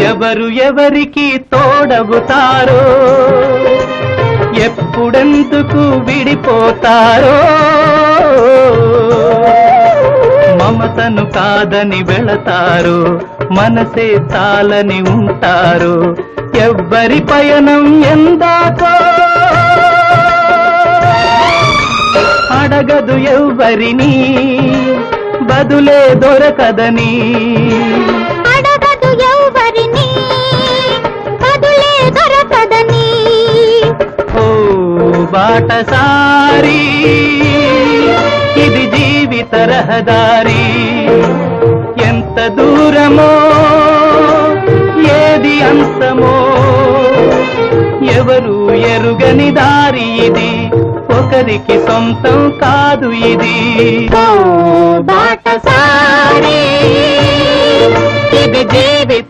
ఎవరు ఎవరికి తోడవుతారో, ఎప్పుడెందుకు విడిపోతారో, మమతను కాదని వెళతారు, మనసే తాలని ఉంటారు. ఎవ్వరి పయనం ఎందాకో అడగదు ఎవ్వరిని, బదులే దొరకదని. అడగదు ఎవ్వరిని, బదులే దొరకదని. ఓ బాటసారి, ఇది జీవిత రహదారి. ఎంత దూరమో, ఏది అంతమో, ఎవరు ఎరుగని దారి ఇది, ఒకరికి సొంతం కాదు ఇది. ఓ బాటసారి, ఇది జీవిత